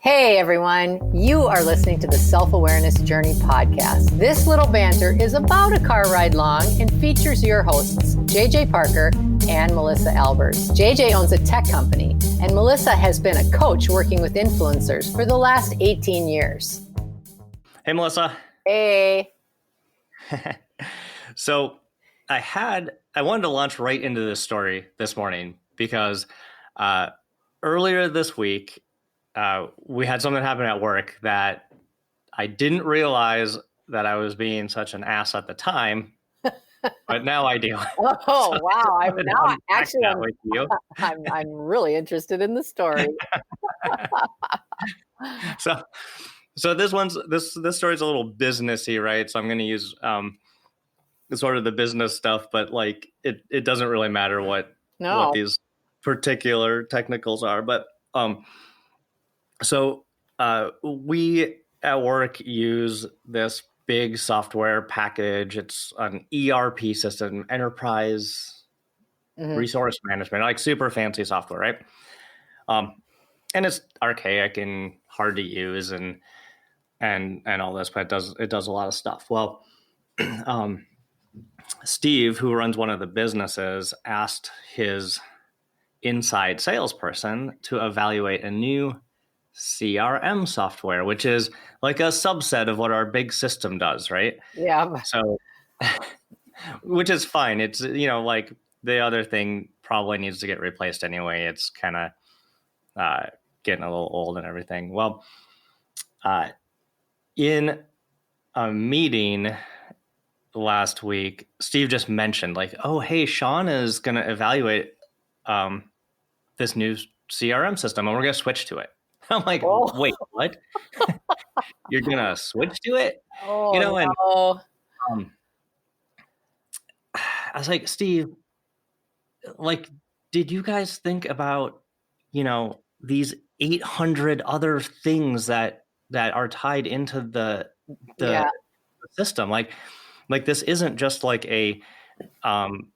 Hey everyone, you are listening to the Self-Awareness Journey podcast. This little banter is about a car ride long and features your hosts, JJ Parker and Melissa Albers. JJ owns a tech company and Melissa has been a coach working with influencers for the last 18 years. Hey, Melissa. Hey. So I wanted to launch right into this story this morning because earlier this week, we had something happen at work that I didn't realize that I was being such an ass at the time, but now I do. Oh, So wow. I'm really interested in the story. So this story is a little businessy, right? So I'm going to use sort of the business stuff, but like it doesn't really matter what these particular technicals are. But so we at work use this big software package. It's an ERP system, enterprise resource management, like super fancy software, right? And it's archaic and hard to use and all this, but it does a lot of stuff. Well, Steve, who runs one of the businesses, asked his inside salesperson to evaluate a new CRM software, which is like a subset of what our big system does, right? Yeah. So, which is fine. It's, like the other thing probably needs to get replaced anyway. It's kind of getting a little old and everything. Well, in a meeting last week, Steve just mentioned like, oh, hey, Sean is going to evaluate this new CRM system and we're going to switch to it. I'm like, Wait, what? You're going to switch to it? No. I was like, Steve, like, did you guys think about, these 800 other things that are tied into the system? Like this isn't just like a, I'm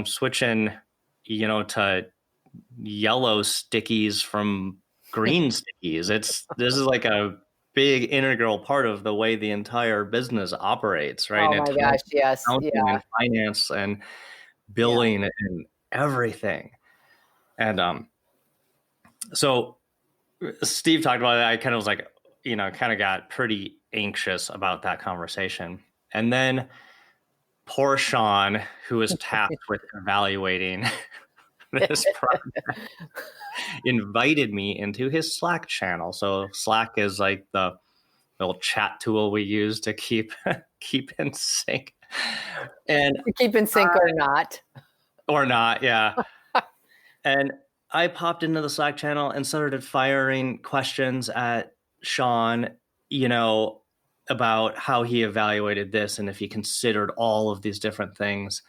switching, to yellow stickies from green stickies. This is like a big integral part of the way the entire business operates, right? Oh my gosh, yes. And finance and billing and everything. And so Steve talked about it. I kind of was like, kind of got pretty anxious about that conversation. And then poor Sean, who was tasked with evaluating this project, invited me into his Slack channel. So Slack is like the little chat tool we use to keep in sync. And keep in sync or not, yeah. And I popped into the Slack channel and started firing questions at Sean, about how he evaluated this and if he considered all of these different things.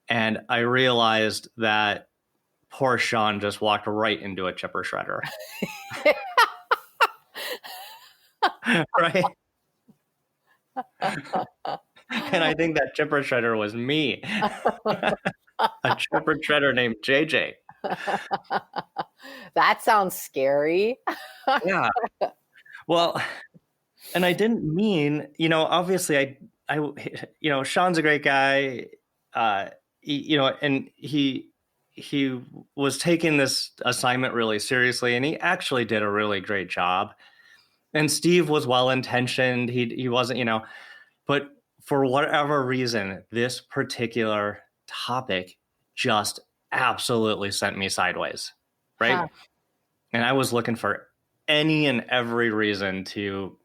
And I realized that poor Sean just walked right into a chipper shredder. Right? And I think that chipper shredder was me. A chipper shredder named JJ. That sounds scary. Yeah. Well, and I didn't mean, obviously I Sean's a great guy, and he was taking this assignment really seriously, and he actually did a really great job. And Steve was well-intentioned. He wasn't, but for whatever reason, this particular topic just absolutely sent me sideways, right? Huh. And I was looking for any and every reason to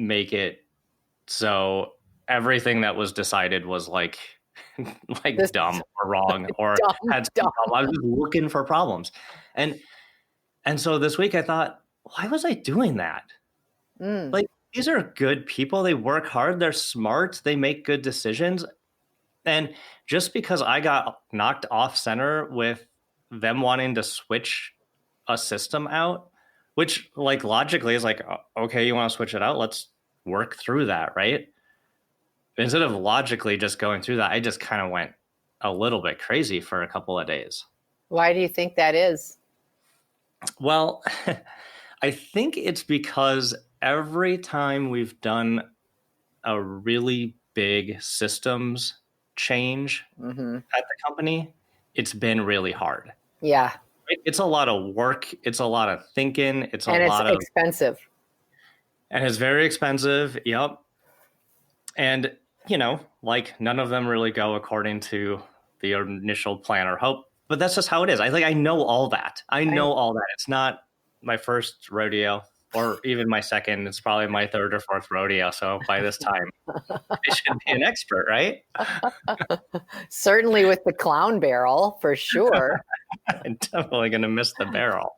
make it so everything that was decided was like dumb or wrong or had some problem. I was just looking for problems. And so this week I thought, why was I doing that? Like, these are good people. They work hard. They're smart. They make good decisions. And just because I got knocked off center with them wanting to switch a system out, which like logically is like, okay, you want to switch it out? Let's work through that, right? Instead of logically just going through that, I just kind of went a little bit crazy for a couple of days. Why do you think that is? Well, I think it's because every time we've done a really big systems change at the company, it's been really hard. Yeah. It's a lot of work. It's a lot of thinking. It's expensive. And it's very expensive. Yep. And, like none of them really go according to the initial plan or hope, but that's just how it is. I know all that. I know all that. It's not my first rodeo or even my second. It's probably my third or fourth rodeo. So by this time, I should be an expert, right? Certainly with the clown barrel, for sure. I'm definitely going to miss the barrel.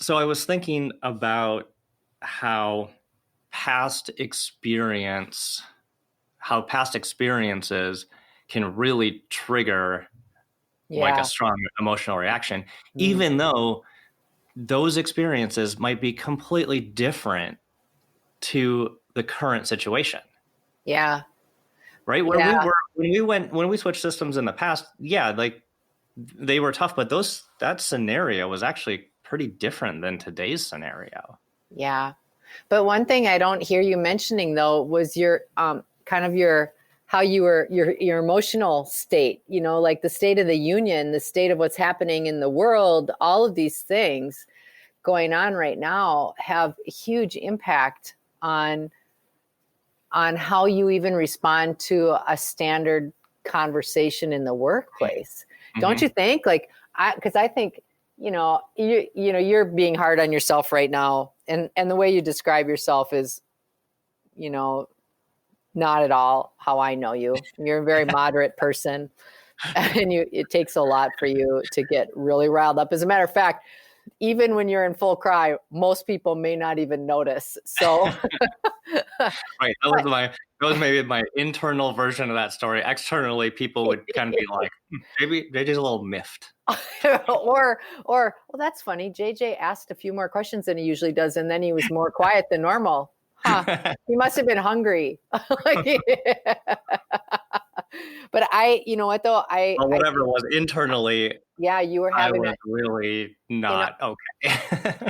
So I was thinking about how past experiences can really trigger like a strong emotional reaction, even though those experiences might be completely different to the current situation. Yeah. Right. When we switched systems in the past, like they were tough, but that scenario was actually pretty different than today's scenario. Yeah. But one thing I don't hear you mentioning though was your how you were your emotional state, like the state of the union, the state of what's happening in the world, all of these things going on right now have a huge impact on how you even respond to a standard conversation in the workplace. Mm-hmm. Don't you think? Because I think, you're being hard on yourself right now. And the way you describe yourself is, not at all how I know you. You're a very moderate person, and it takes a lot for you to get really riled up. As a matter of fact, even when you're in full cry, most people may not even notice. So, right. That was maybe my internal version of that story. Externally, people would kind of be like, maybe JJ's a little miffed. or, well, that's funny. JJ asked a few more questions than he usually does, and then he was more quiet than normal. Huh. He must have been hungry. But you know what though? Whatever it was internally. Yeah, you were having. I was really not okay.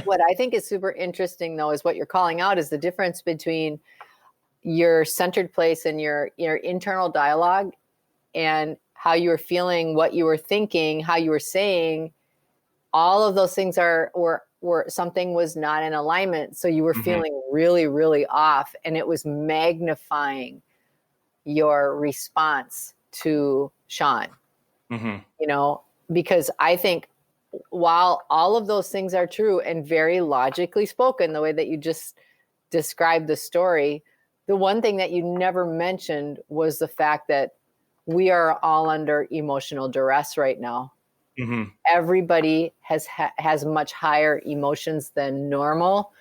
What I think is super interesting though is what you're calling out is the difference between your centered place and your internal dialogue, and how you were feeling, what you were thinking, how you were saying. All of those things were something was not in alignment. So you were feeling really, really off, and it was magnifying your response to Sean, because I think while all of those things are true and very logically spoken, the way that you just described the story, the one thing that you never mentioned was the fact that we are all under emotional duress right now. Mm-hmm. Everybody has much higher emotions than normal.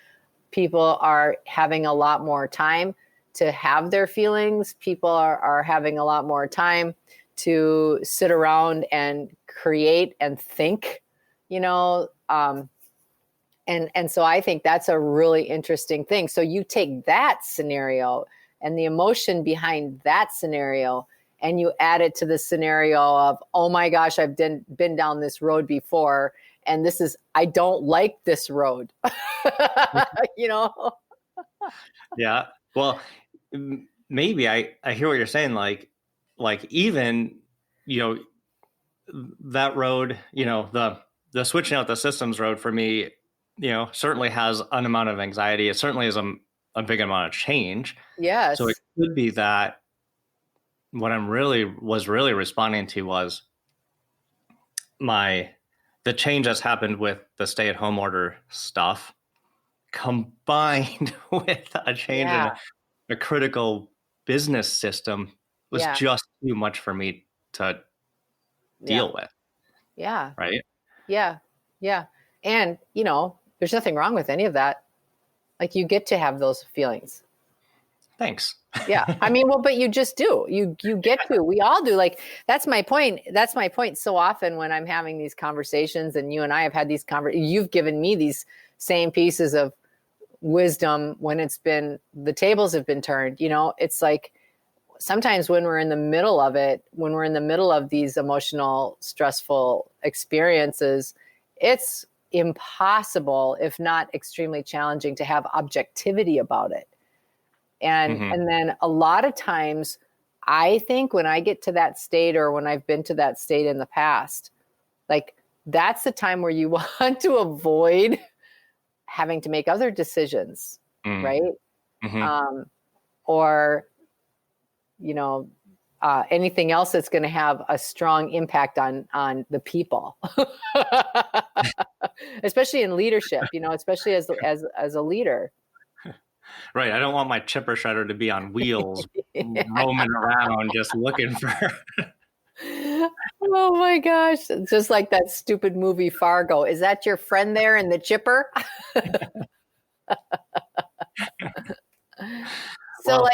People are having a lot more time to have their feelings. People are having a lot more time to sit around and create and think, and so I think that's a really interesting thing. So you take that scenario and the emotion behind that scenario, and you add it to the scenario of, oh my gosh, I've been down this road before, and I don't like this road, Yeah. Well, maybe I hear what you're saying. Like even, that road, the switching out the systems road for me, certainly has an amount of anxiety. It certainly is a big amount of change. Yes. So it could be that what I'm really responding to was the change that's happened with the stay-at-home order stuff, combined with a change in a critical business system, was just too much for me to deal with. Yeah. Right. Yeah. Yeah. And there's nothing wrong with any of that. Like, you get to have those feelings. Thanks. Yeah. I mean, well, but you just do. You get to. We all do. Like, that's my point. That's my point. So often when I'm having these conversations, and you and I have had these conversations, you've given me these same pieces of wisdom when the tables have been turned. It's like sometimes when we're in the middle of it, when we're in the middle of these emotional, stressful experiences, it's impossible, if not extremely challenging, to have objectivity about it. And then a lot of times, I think when I get to that state, or when I've been to that state in the past, like that's the time where you want to avoid having to make other decisions, right? Or, anything else that's going to have a strong impact on the people, especially in leadership, especially as a leader. Right. I don't want my chipper shredder to be on wheels, roaming around, just looking for. Oh my gosh. It's just like that stupid movie Fargo. Is that your friend there in the chipper? So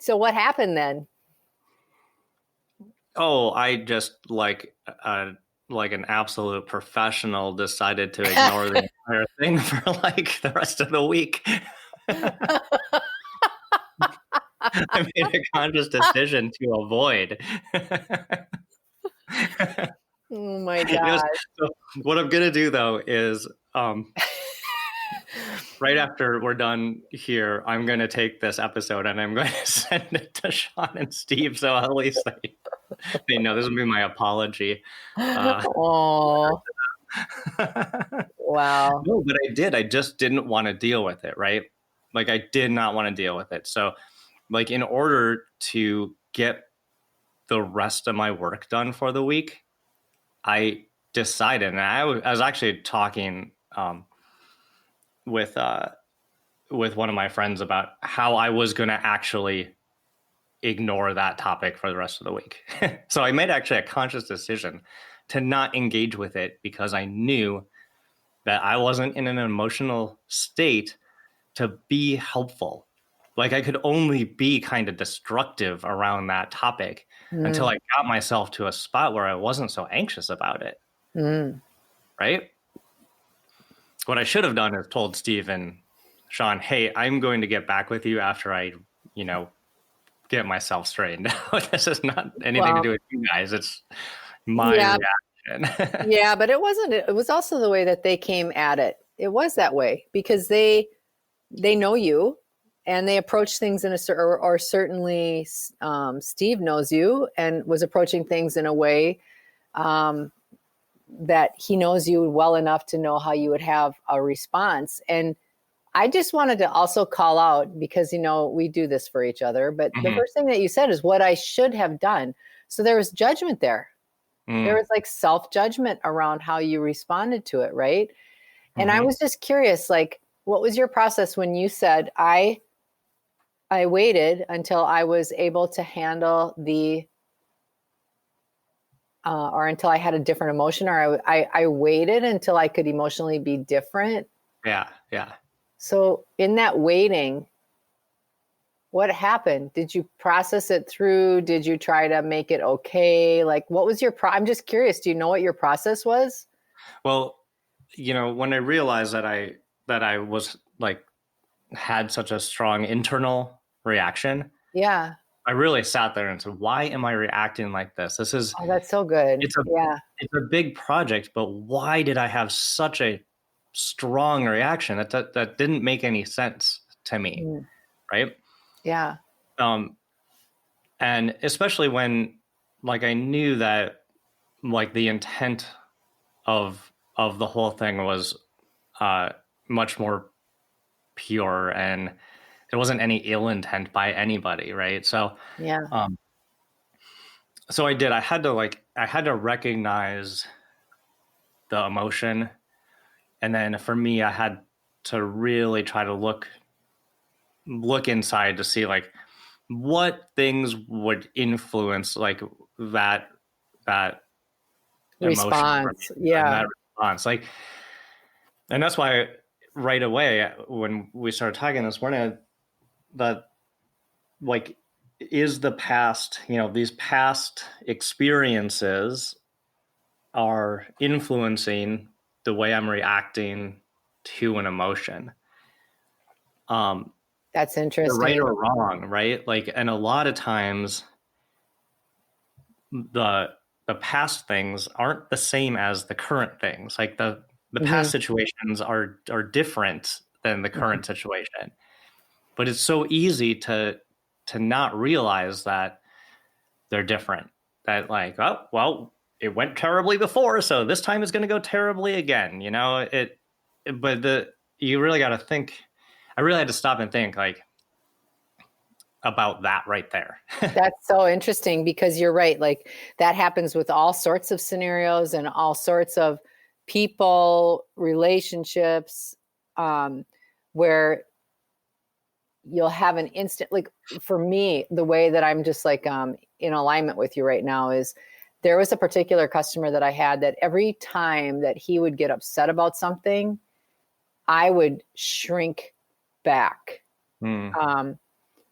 so what happened then? Oh, I just like an absolute professional decided to ignore the entire thing for like the rest of the week. I made a conscious decision to avoid. Oh my gosh. So what I'm going to do though is right after we're done here, I'm going to take this episode and I'm going to send it to Sean and Steve. So at least they know this will be my apology. Oh, wow. No, but I did. I just didn't want to deal with it, right? Like I did not want to deal with it. So like in order to get the rest of my work done for the week, I decided, and I was actually talking with one of my friends about how I was going to actually ignore that topic for the rest of the week. So I made actually a conscious decision to not engage with it because I knew that I wasn't in an emotional state to be helpful. Like I could only be kind of destructive around that topic until I got myself to a spot where I wasn't so anxious about it. Right? What I should have done is told Steve and Sean, hey, I'm going to get back with you after I, get myself straightened out. This is not anything to do with you guys. It's my reaction. Yeah, but it wasn't. It was also the way that they came at it. It was that way because they know you and they approach things in a certain, or certainly Steve knows you and was approaching things in a way that he knows you well enough to know how you would have a response. And I just wanted to also call out because, we do this for each other, but the first thing that you said is what I should have done. So there was judgment there. There was like self-judgment around how you responded to it. Right. And I was just curious, like, what was your process when you said, I waited until I was able to handle or until I had a different emotion, or I waited until I could emotionally be different. Yeah. So in that waiting, what happened? Did you process it through? Did you try to make it okay? Like, what was your I'm just curious. Do you know what your process was? Well, when I realized that I was like, had such a strong internal reaction. Yeah. I really sat there and said, why am I reacting like this? This is, that's so good. It's a big project, but why did I have such a strong reaction? That didn't make any sense to me. Right. Yeah. And especially when like, I knew that like the intent of the whole thing was much more pure and there wasn't any ill intent by anybody. Right. So, so I did, I had to recognize the emotion. And then for me, I had to really try to look inside to see like what things would influence like that response. Emotion, that response. Like, and that's why right away when we started talking this morning, that like is the past, these past experiences are influencing the way I'm reacting to an emotion. That's interesting. Right or wrong, right? Like, and a lot of times the the past things aren't the same as the current things. Like the past situations are different than the current situation. But it's so easy to not realize that they're different. That like, oh, well, it went terribly before, so this time it's going to go terribly again. You know, you really got to think. I really had to stop and think like about that right there. That's so interesting because you're right. Like that happens with all sorts of scenarios and all sorts of people, relationships, where you'll have an instant, like for me, the way that I'm just like in alignment with you right now is there was a particular customer that I had that every time that he would get upset about something, I would shrink back.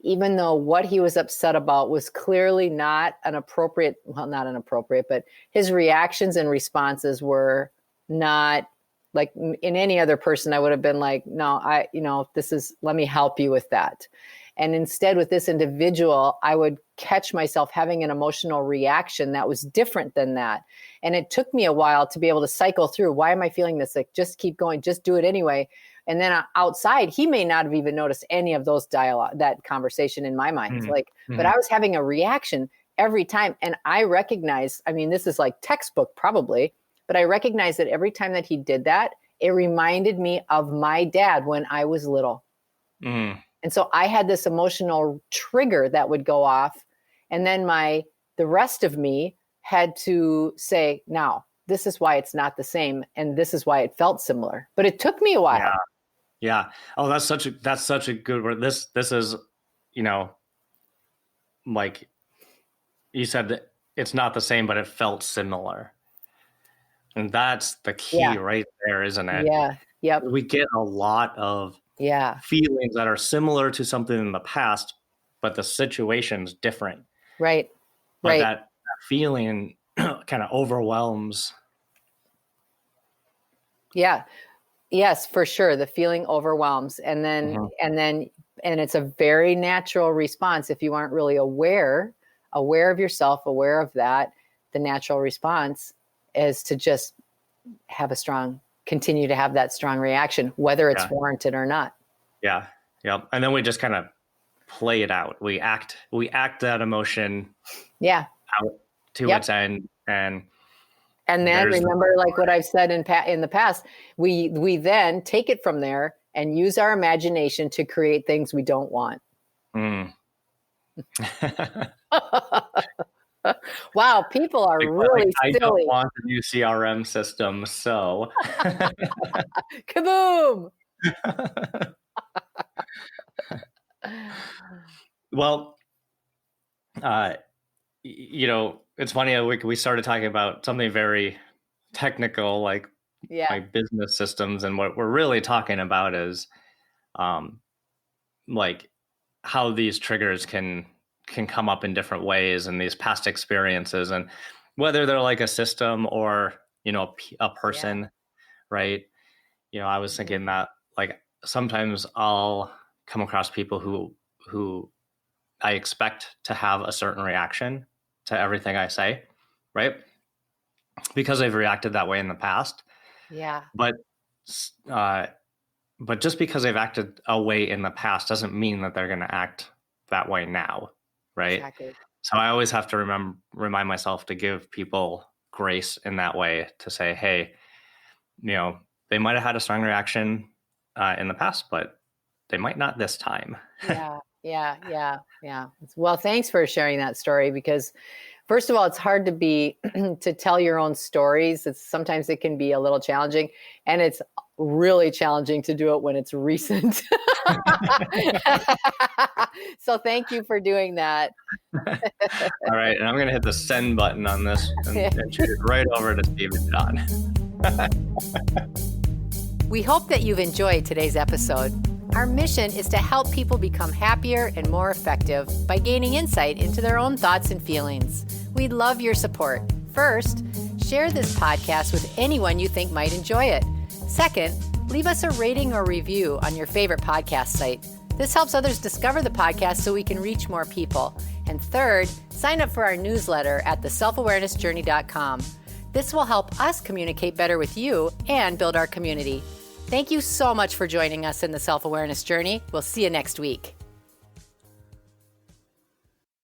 Even though what he was upset about was clearly not inappropriate, but his reactions and responses were not like in any other person. I would have been like, no, let me help you with that. And instead with this individual, I would catch myself having an emotional reaction that was different than that. And it took me a while to be able to cycle through. Why am I feeling this? Like, just keep going, just do it anyway. And then outside, he may not have even noticed any of those that conversation in my mind. But I was having a reaction every time. And I recognize, I mean, this is like textbook probably, but I recognize that every time that he did that, it reminded me of my dad when I was little. And so I had this emotional trigger that would go off. And then the rest of me had to say, now, this is why it's not the same. And this is why it felt similar. But it took me a while. Yeah. Oh, that's such a good word. This is, like you said, that it's not the same, but it felt similar. And that's the key right there, isn't it? Yeah. Yep. We get a lot of feelings that are similar to something in the past, but the situation's different. Right. But that feeling kind of overwhelms. Yeah. Yes, for sure. The feeling overwhelms. And then, and it's a very natural response. If you aren't really aware of yourself, aware of that, the natural response is to just continue to have that strong reaction, whether it's warranted or not. Yeah. Yep. And then we just kind of play it out. We act that emotion out to its end. And then remember, like what I've said in the past, we then take it from there and use our imagination to create things we don't want. Wow, people are really silly. I don't want the new CRM system, so. Kaboom! Well, it's funny, we started talking about something very technical, like business systems, and what we're really talking about is like how these triggers can come up in different ways and these past experiences, and whether they're like a system or a person, right? I was thinking that like sometimes I'll come across people who I expect to have a certain reaction to everything I say, right? Because they've reacted that way in the past. Yeah. But just because they've acted a way in the past doesn't mean that they're going to act that way now, right? Exactly. So I always have to remind myself to give people grace in that way, to say, hey, they might have had a strong reaction in the past, but they might not this time. Yeah. Well, thanks for sharing that story, because first of all, it's hard to tell your own stories. Sometimes it can be a little challenging, and it's really challenging to do it when it's recent. So thank you for doing that. All right. And I'm going to hit the send button on this and shoot it right over to Steve and John. We hope that you've enjoyed today's episode. Our mission is to help people become happier and more effective by gaining insight into their own thoughts and feelings. We'd love your support. First, share this podcast with anyone you think might enjoy it. Second, leave us a rating or review on your favorite podcast site. This helps others discover the podcast so we can reach more people. And third, sign up for our newsletter at theselfawarenessjourney.com. This will help us communicate better with you and build our community. Thank you so much for joining us in the Self-Awareness Journey. We'll see you next week.